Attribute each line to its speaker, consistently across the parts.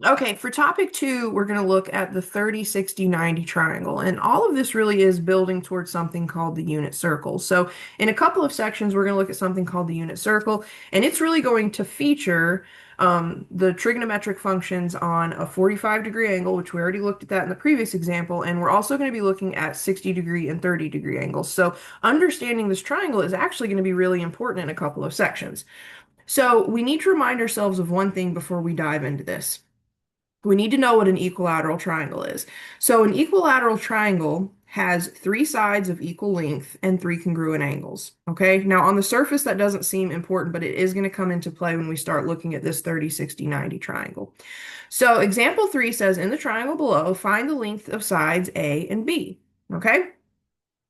Speaker 1: Okay, for topic two, we're going to look at the 30, 60, 90 triangle. And all of this really is building towards something called the unit circle. So in a couple of sections, we're going to look at something called the unit circle, and it's really going to feature the trigonometric functions on a 45-degree angle, which we already looked at that in the previous example, and we're also going to be looking at 60-degree and 30-degree angles. So understanding this triangle is actually going to be really important in a couple of sections. So we need to remind ourselves of one thing before we dive into this. We need to know what an equilateral triangle is. So an equilateral triangle has three sides of equal length and three congruent angles. Okay, now on the surface that doesn't seem important, but it is going to come into play when we start looking at this 30, 60, 90 triangle. So example 3 says in the triangle below, find the length of sides A and B. Okay,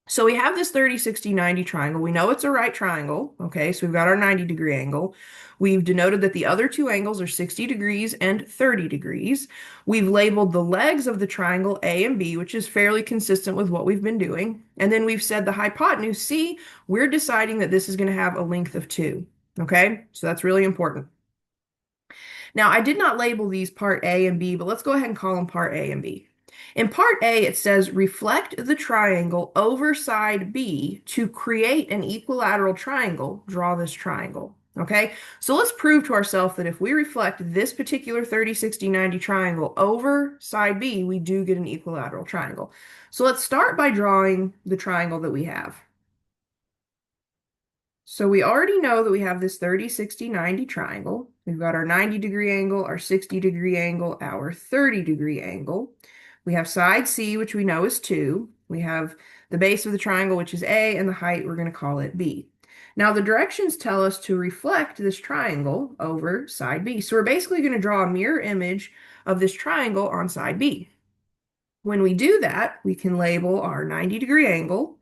Speaker 1: so we have this 30, 60, 90 triangle. We know it's a right triangle. Okay, so we've got our 90-degree angle. We've denoted that the other two angles are 60 degrees and 30 degrees. We've labeled the legs of the triangle A and B, which is fairly consistent with what we've been doing. And then we've said the hypotenuse C, we're deciding that this is going to have a length of 2. Okay, so that's really important. Now, I did not label these part A and B, but let's go ahead and call them part A and B. In part A, it says reflect the triangle over side B to create an equilateral triangle. Draw this triangle. Okay, so let's prove to ourselves that if we reflect this particular 30, 60, 90 triangle over side B, we do get an equilateral triangle. So let's start by drawing the triangle that we have. So we already know that we have this 30, 60, 90 triangle. We've got our 90-degree angle, our 60-degree angle, our 30-degree angle. We have side C, which we know is 2. We have the base of the triangle, which is A, and the height, we're going to call it B. Now, the directions tell us to reflect this triangle over side B. So we're basically going to draw a mirror image of this triangle on side B. When we do that, we can label our 90-degree angle,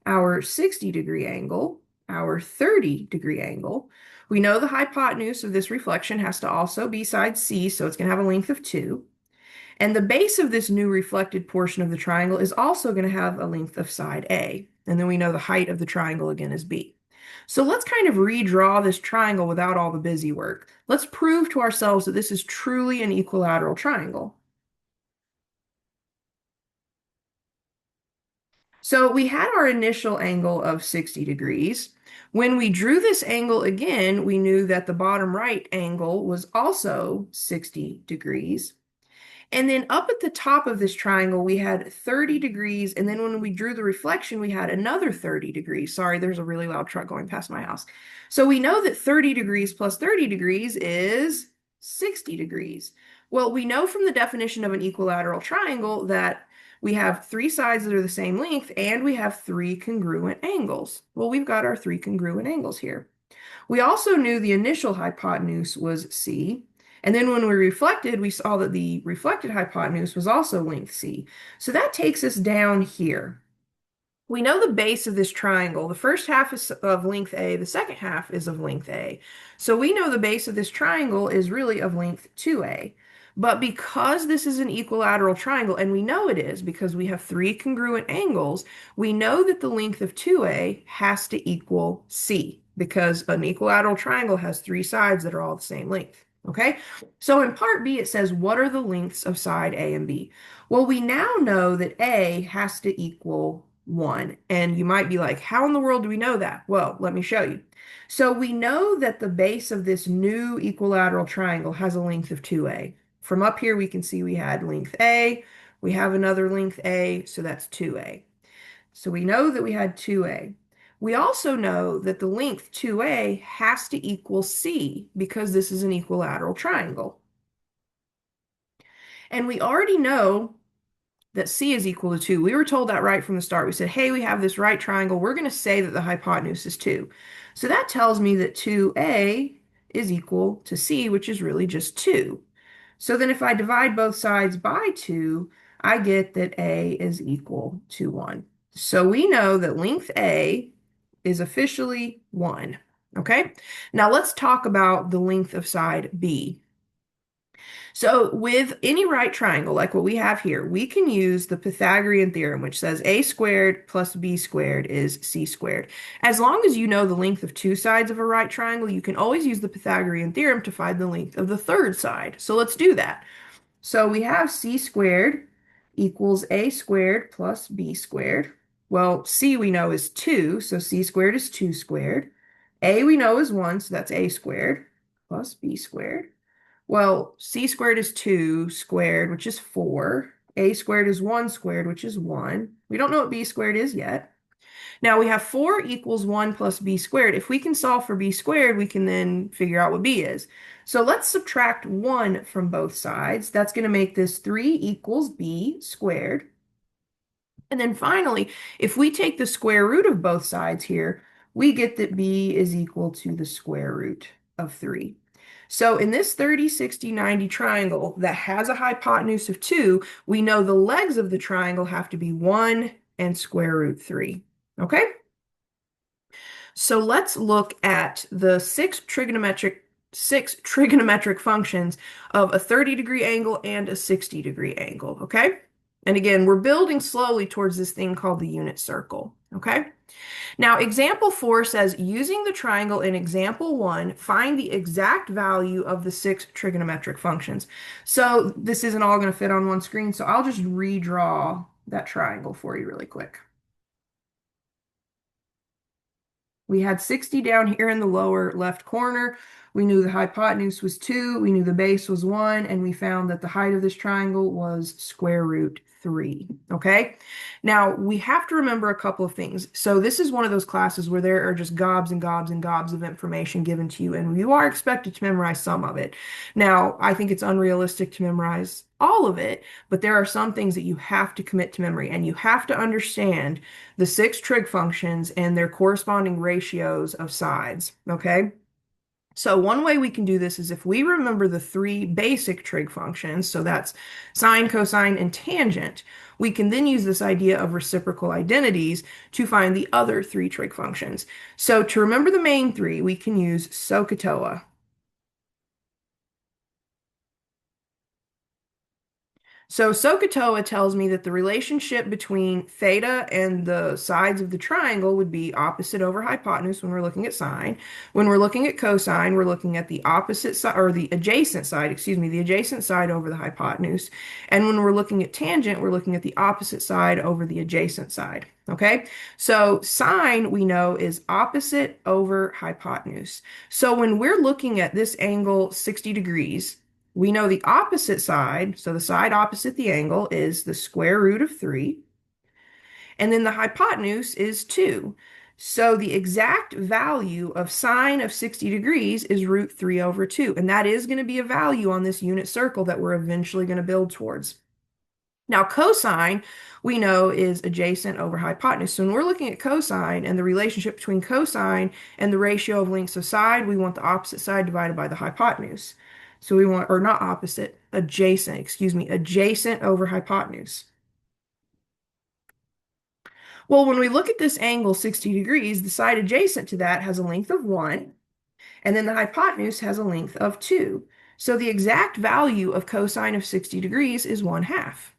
Speaker 1: our 60-degree angle, our 30-degree angle. We know the hypotenuse of this reflection has to also be side C, so it's going to have a length of 2. And the base of this new reflected portion of the triangle is also going to have a length of side A. And then we know the height of the triangle again is B. So let's kind of redraw this triangle without all the busy work. Let's prove to ourselves that this is truly an equilateral triangle. So we had our initial angle of 60 degrees. When we drew this angle again, we knew that the bottom right angle was also 60 degrees. And then up at the top of this triangle, we had 30 degrees. And then when we drew the reflection, we had another 30 degrees. Sorry, there's a really loud truck going past my house. So we know that 30 degrees plus 30 degrees is 60 degrees. Well, we know from the definition of an equilateral triangle that we have three sides that are the same length and we have three congruent angles. Well, we've got our three congruent angles here. We also knew the initial hypotenuse was C. And then when we reflected, we saw that the reflected hypotenuse was also length C. So that takes us down here. We know the base of this triangle. The first half is of length A, the second half is of length A. So we know the base of this triangle is really of length 2A. But because this is an equilateral triangle, and we know it is because we have three congruent angles, we know that the length of 2A has to equal C because an equilateral triangle has three sides that are all the same length. Okay, so in part B, it says, what are the lengths of side A and B? Well, we now know that A has to equal 1. And you might be like, how in the world do we know that? Well, let me show you. So we know that the base of this new equilateral triangle has a length of 2A. From up here, we can see we had length A. We have another length A, so that's 2A. So we know that we had 2A. We also know that the length 2A has to equal C because this is an equilateral triangle. And we already know that C is equal to 2. We were told that right from the start. We said, hey, we have this right triangle. We're going to say that the hypotenuse is 2. So that tells me that 2A is equal to C, which is really just 2. So then if I divide both sides by 2, I get that A is equal to 1. So we know that length A is officially 1. Okay, now let's talk about the length of side B. So with any right triangle, like what we have here, we can use the Pythagorean theorem, which says a squared plus b squared is c squared. As long as you know the length of two sides of a right triangle, you can always use the Pythagorean theorem to find the length of the third side. So let's do that. So we have c squared equals a squared plus b squared. Well, c we know is 2, so c squared is 2 squared. A we know is 1, so that's a squared plus b squared. Well, c squared is 2 squared, which is 4. A squared is 1 squared, which is 1. We don't know what b squared is yet. Now we have 4 equals 1 plus b squared. If we can solve for b squared, we can then figure out what b is. So let's subtract 1 from both sides. That's going to make this 3 equals b squared. And then finally, if we take the square root of both sides here, we get that b is equal to the square root of 3. So in this 30, 60, 90 triangle that has a hypotenuse of 2, we know the legs of the triangle have to be 1 and square root 3. Okay? So let's look at the six trigonometric functions of a 30-degree angle and a 60-degree angle, okay? And again, we're building slowly towards this thing called the unit circle, okay? Now, example 4 says, using the triangle in example 1, find the exact value of the 6 trigonometric functions. So this isn't all going to fit on one screen, so I'll just redraw that triangle for you really quick. We had 60 down here in the lower left corner. We knew the hypotenuse was 2, we knew the base was 1, and we found that the height of this triangle was square root 3. Okay? Now, we have to remember a couple of things. So this is one of those classes where there are just gobs and gobs and gobs of information given to you, and you are expected to memorize some of it. Now, I think it's unrealistic to memorize all of it, but there are some things that you have to commit to memory, and you have to understand the 6 trig functions and their corresponding ratios of sides, okay? So one way we can do this is if we remember the 3 basic trig functions, so that's sine, cosine, and tangent, we can then use this idea of reciprocal identities to find the other 3 trig functions. So to remember the main 3, we can use SOHCAHTOA. So SOHCAHTOA tells me that the relationship between theta and the sides of the triangle would be opposite over hypotenuse when we're looking at sine. When we're looking at cosine, we're looking at the opposite side, or the adjacent side, excuse me, the adjacent side over the hypotenuse. And when we're looking at tangent, we're looking at the opposite side over the adjacent side. Okay, so sine we know is opposite over hypotenuse. So when we're looking at this angle 60 degrees, we know the opposite side, so the side opposite the angle is the square root of 3, and then the hypotenuse is 2. So the exact value of sine of 60 degrees is root 3 over 2, and that is going to be a value on this unit circle that we're eventually going to build towards. Now, cosine, we know, is adjacent over hypotenuse. So when we're looking at cosine and the relationship between cosine and the ratio of lengths of side, we want the opposite side divided by the hypotenuse. So we want, or not opposite, adjacent, excuse me, adjacent over hypotenuse. Well, when we look at this angle 60 degrees, the side adjacent to that has a length of 1, and then the hypotenuse has a length of 2. So the exact value of cosine of 60 degrees is 1/2.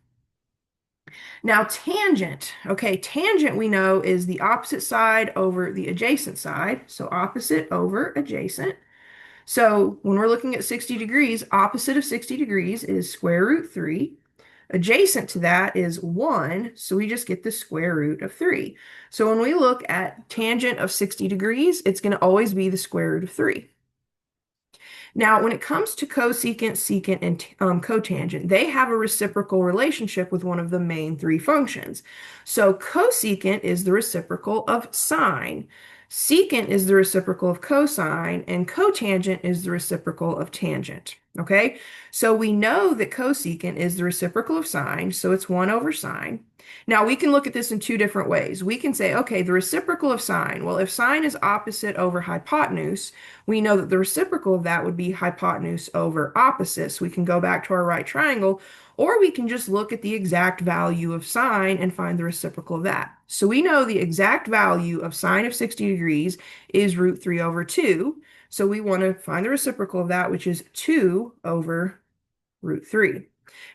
Speaker 1: Now, tangent. Okay, tangent we know is the opposite side over the adjacent side. So opposite over adjacent. So when we're looking at 60 degrees, opposite of 60 degrees is square root 3. Adjacent to that is 1, so we just get the square root of 3. So when we look at tangent of 60 degrees, it's going to always be the square root of 3. Now, when it comes to cosecant, secant, and cotangent, they have a reciprocal relationship with one of the main 3 functions. So cosecant is the reciprocal of sine, secant is the reciprocal of cosine, and cotangent is the reciprocal of tangent. Okay, so we know that cosecant is the reciprocal of sine, so it's 1 over sine. Now we can look at this in 2 different ways. We can say, okay, the reciprocal of sine. Well, if sine is opposite over hypotenuse, we know that the reciprocal of that would be hypotenuse over opposite. So we can go back to our right triangle, or we can just look at the exact value of sine and find the reciprocal of that. So we know the exact value of sine of 60 degrees is root 3 over 2. So we want to find the reciprocal of that, which is 2 over root 3.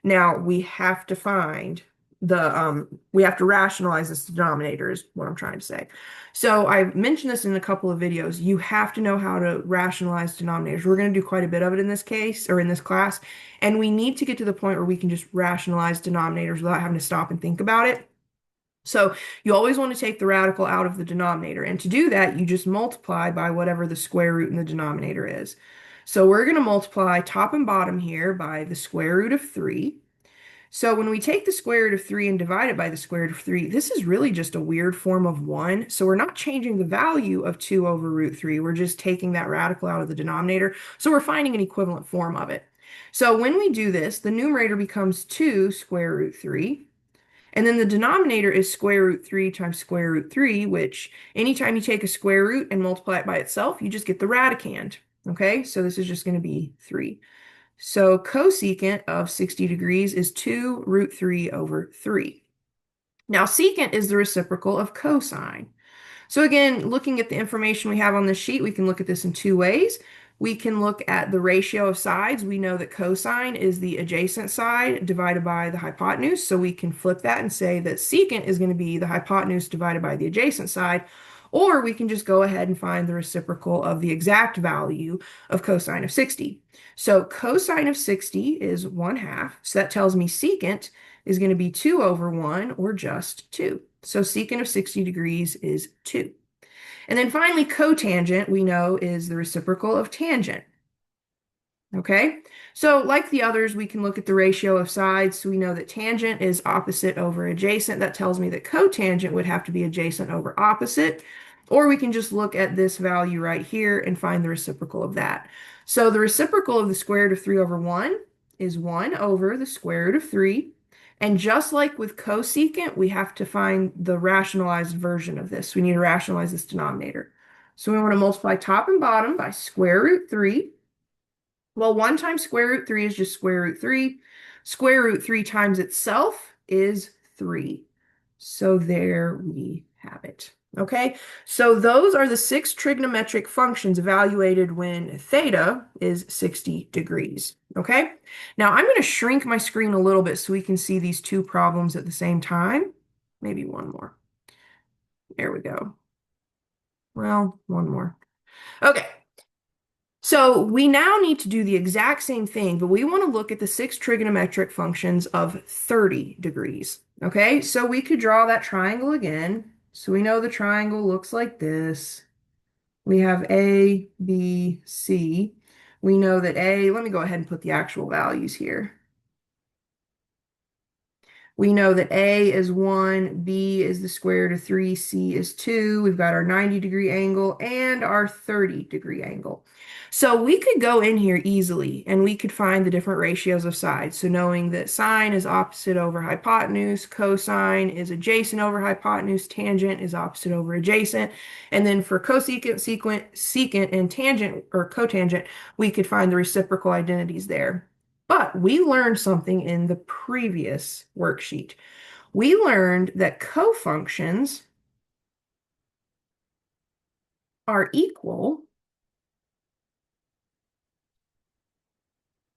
Speaker 1: Now we have to find we have to rationalize this denominator is what I'm trying to say. So I've mentioned this in a couple of videos. You have to know how to rationalize denominators. We're going to do quite a bit of it in this case or in this class, and we need to get to the point where we can just rationalize denominators without having to stop and think about it. So you always want to take the radical out of the denominator, and to do that, you just multiply by whatever the square root in the denominator is. So we're going to multiply top and bottom here by the square root of 3. So when we take the square root of 3 and divide it by the square root of 3, this is really just a weird form of 1. So we're not changing the value of 2 over root 3. We're just taking that radical out of the denominator. So we're finding an equivalent form of it. So when we do this, the numerator becomes 2 square root 3. And then the denominator is square root 3 times square root 3, which anytime you take a square root and multiply it by itself, you just get the radicand. Okay, so this is just going to be 3. So cosecant of 60 degrees is 2 root 3 over 3. Now secant is the reciprocal of cosine. So again, looking at the information we have on this sheet, we can look at this in two ways. We can look at the ratio of sides. We know that cosine is the adjacent side divided by the hypotenuse. So we can flip that and say that secant is going to be the hypotenuse divided by the adjacent side. Or we can just go ahead and find the reciprocal of the exact value of cosine of 60. So cosine of 60 is 1/2. So that tells me secant is going to be 2 over 1, or just 2. So secant of 60 degrees is 2. And then finally, cotangent, we know, is the reciprocal of tangent. Okay, so like the others, we can look at the ratio of sides. So we know that tangent is opposite over adjacent. That tells me that cotangent would have to be adjacent over opposite. Or we can just look at this value right here and find the reciprocal of that. So the reciprocal of the square root of 3 over 1 is 1 over the square root of 3. And just like with cosecant, we have to find the rationalized version of this. We need to rationalize this denominator. So we want to multiply top and bottom by square root 3. Well, 1 times square root 3 is just square root 3. Square root 3 times itself is 3. So there we have it. Okay, so those are the 6 trigonometric functions evaluated when theta is 60 degrees. Okay, now I'm going to shrink my screen a little bit so we can see these two problems at the same time. Maybe one more. There we go. Well, one more. Okay. So we now need to do the exact same thing, but we want to look at the 6 trigonometric functions of 30 degrees. Okay, so we could draw that triangle again. So we know the triangle looks like this. We have A, B, C. We know that A, let me go ahead and put the actual values here. We know that A is 1, B is the square root of 3, C is 2. We've got our 90-degree angle and our 30-degree angle. So we could go in here easily and we could find the different ratios of sides. So knowing that sine is opposite over hypotenuse, cosine is adjacent over hypotenuse, tangent is opposite over adjacent. And then for cosecant, secant, and tangent or cotangent, we could find the reciprocal identities there. But we learned something in the previous worksheet. We learned that cofunctions are equal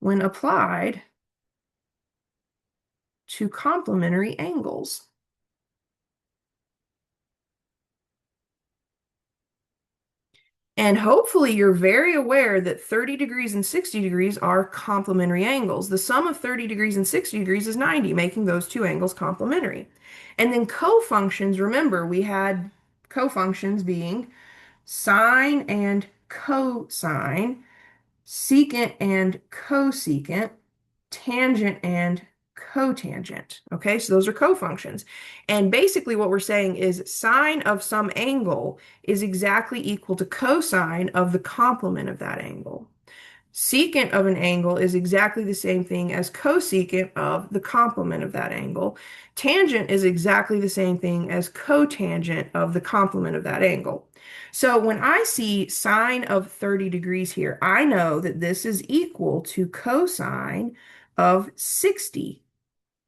Speaker 1: when applied to complementary angles. And hopefully you're very aware that 30 degrees and 60 degrees are complementary angles. The sum of 30 degrees and 60 degrees is 90, making those two angles complementary. And then cofunctions, remember, we had cofunctions being sine and cosine, secant and cosecant, tangent and cotangent. Okay, so those are cofunctions. And basically what we're saying is sine of some angle is exactly equal to cosine of the complement of that angle. Secant of an angle is exactly the same thing as cosecant of the complement of that angle. Tangent is exactly the same thing as cotangent of the complement of that angle. So when I see sine of 30 degrees here, I know that this is equal to cosine of 60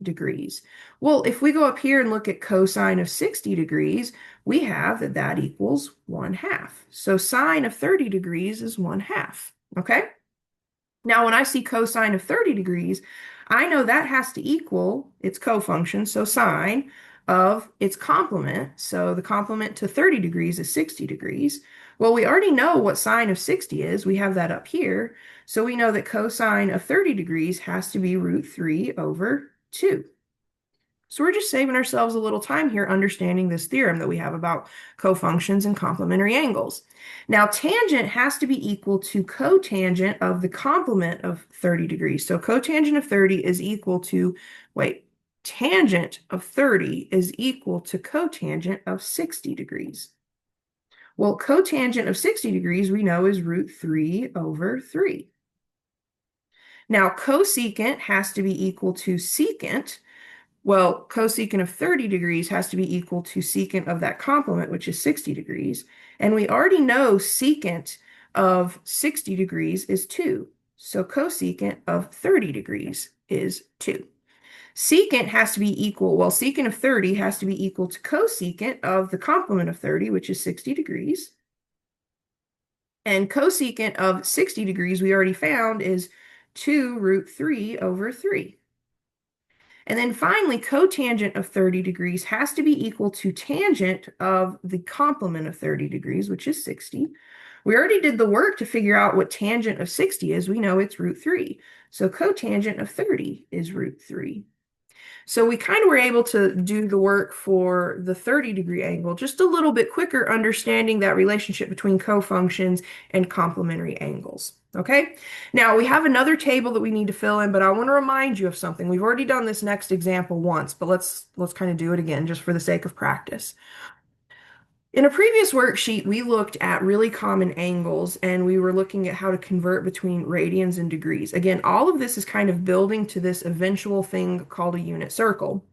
Speaker 1: degrees. Well, if we go up here and look at cosine of 60 degrees, we have that that equals 1/2. So sine of 30 degrees is 1/2. Okay? Now, when I see cosine of 30 degrees, I know that has to equal its cofunction, so sine of its complement. So the complement to 30 degrees is 60 degrees. Well, we already know what sine of 60 is. We have that up here. So we know that cosine of 30 degrees has to be root 3 over 2. So we're just saving ourselves a little time here understanding this theorem that we have about cofunctions and complementary angles. Now, tangent has to be equal to cotangent of the complement of 30 degrees. So cotangent of 30 is equal to, wait, tangent of 30 is equal to cotangent of 60 degrees. Well, cotangent of 60 degrees we know is root 3 over 3. Now, cosecant has to be equal to secant. Well, cosecant of 30 degrees has to be equal to secant of that complement, which is 60 degrees. And we already know secant of 60 degrees is 2. So cosecant of 30 degrees is 2. Secant has to be equal, well, secant of 30 has to be equal to cosecant of the complement of 30, which is 60 degrees. And cosecant of 60 degrees we already found is 2 root 3 over 3. And then finally, cotangent of 30 degrees has to be equal to tangent of the complement of 30 degrees, which is 60. We already did the work to figure out what tangent of 60 is. We know it's root 3. So cotangent of 30 is root 3. So we kind of were able to do the work for the 30-degree angle just a little bit quicker, understanding that relationship between cofunctions and complementary angles. Okay, now we have another table that we need to fill in, but I want to remind you of something. We've already done this next example once, but let's kind of do it again just for the sake of practice. In a previous worksheet, we looked at really common angles and we were looking at how to convert between radians and degrees. Again, all of this is kind of building to this eventual thing called a unit circle.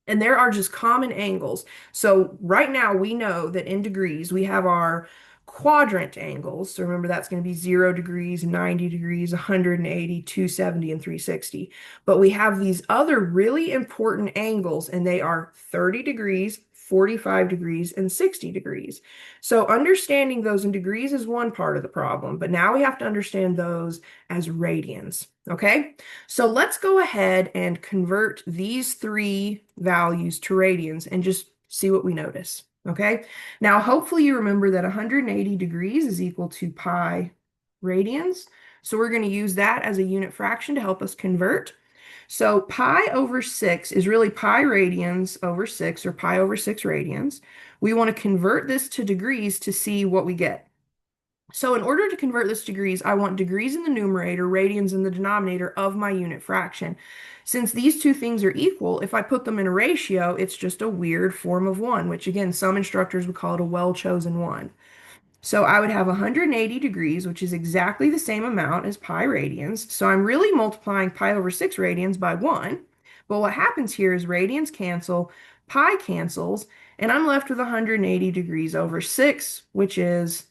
Speaker 1: And there are just common angles. So right now we know that in degrees we have our quadrant angles. So remember that's going to be 0 degrees, 90 degrees, 180, 270, and 360. But we have these other really important angles and they are 30 degrees, 45 degrees, and 60 degrees. So understanding those in degrees is one part of the problem, but now we have to understand those as radians. Okay? So let's go ahead and convert these three values to radians and just see what we notice. Okay, now hopefully you remember that 180 degrees is equal to pi radians. So we're going to use that as a unit fraction to help us convert. So pi over 6 is really pi radians over 6, or pi over 6 radians. We want to convert this to degrees to see what we get. So in order to convert this to degrees, I want degrees in the numerator, radians in the denominator of my unit fraction. Since these two things are equal, if I put them in a ratio, it's just a weird form of 1, which again, some instructors would call it a well-chosen 1. So I would have 180 degrees, which is exactly the same amount as pi radians. So I'm really multiplying pi over 6 radians by 1. But what happens here is radians cancel, pi cancels, and I'm left with 180 degrees over 6, which is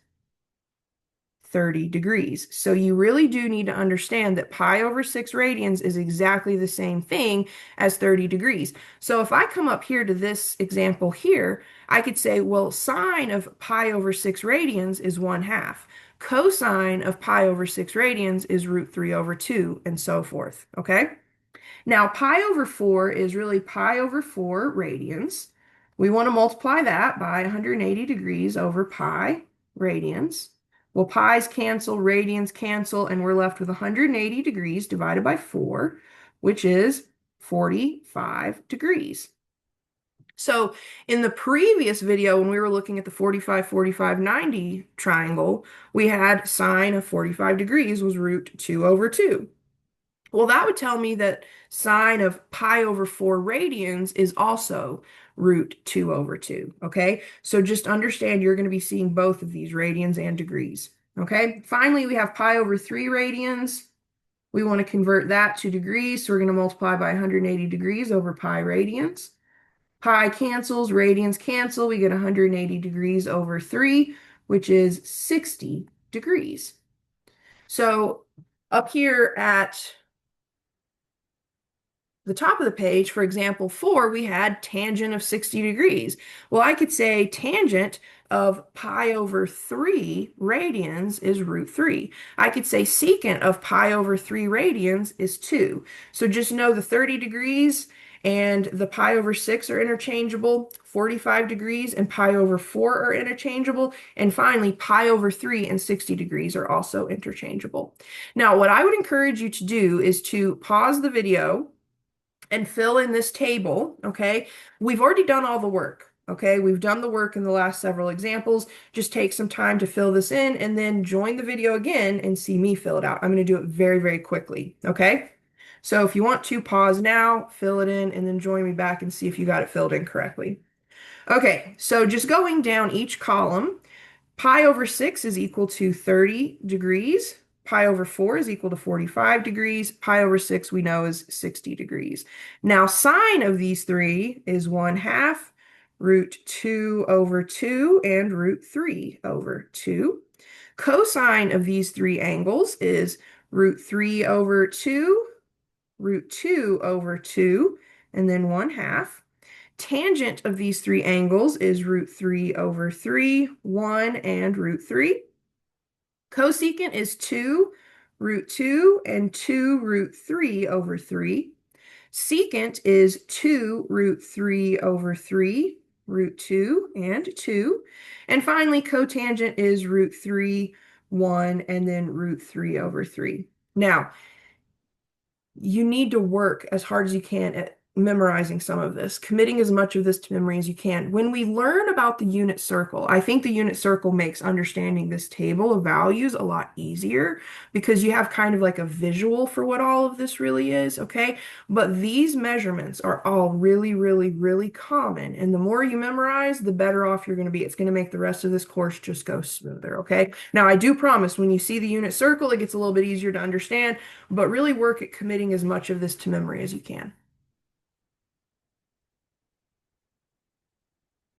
Speaker 1: 30 degrees. So you really do need to understand that pi over 6 radians is exactly the same thing as 30 degrees. So if I come up here to this example here, I could say, well, sine of pi over 6 radians is 1/2. Cosine of pi over 6 radians is root 3 over 2, and so forth. Okay? Now, pi over 4 is really pi over 4 radians. We want to multiply that by 180 degrees over pi radians. Well, pi's cancel, radians cancel, and we're left with 180 degrees divided by 4, which is 45 degrees. So in the previous video, when we were looking at the 45, 45, 90 triangle, we had sine of 45 degrees was root 2 over 2. Well, that would tell me that sine of pi over 4 radians is also root 2 over 2, okay? So just understand you're going to be seeing both of these, radians and degrees, okay? Finally, we have pi over 3 radians. We want to convert that to degrees, so we're going to multiply by 180 degrees over pi radians. Pi cancels, radians cancel. We get 180 degrees over 3, which is 60 degrees. So up here at the top of the page, for example 4, we had tangent of 60 degrees. Well, I could say tangent of pi over 3 radians is root 3. I could say secant of pi over 3 radians is 2. So just know the 30 degrees and the pi over 6 are interchangeable, 45 degrees and pi over 4 are interchangeable, and finally pi over 3 and 60 degrees are also interchangeable. Now, what I would encourage you to do is to pause the video and fill in this table, okay? We've already done all the work, okay? We've done the work in the last several examples. Just take some time to fill this in and then join the video again and see me fill it out. I'm going to do it very, very quickly, okay? So if you want to pause now, fill it in, and then join me back and see if you got it filled in correctly. Okay, so just going down each column, pi over 6 is equal to 30 degrees. Pi over 4 is equal to 45 degrees. Pi over 6 we know is 60 degrees. Now sine of these three is 1/2 root 2 over 2 and root 3 over 2. Cosine of these three angles is root 3 over 2, root 2 over 2, and then 1/2. Tangent of these three angles is root 3 over 3, 1, and root 3. Cosecant is 2 root 2 and 2 root 3 over 3. Secant is 2 root 3 over 3, root 2, and 2. And finally, cotangent is root 3, 1, and then root 3 over 3. Now, you need to work as hard as you can at memorizing some of this, committing as much of this to memory as you can. When we learn about the unit circle, I think the unit circle makes understanding this table of values a lot easier because you have kind of like a visual for what all of this really is, okay? But these measurements are all really, really, really common. And the more you memorize, the better off you're going to be. It's going to make the rest of this course just go smoother, okay? Now, I do promise when you see the unit circle, it gets a little bit easier to understand, but really work at committing as much of this to memory as you can.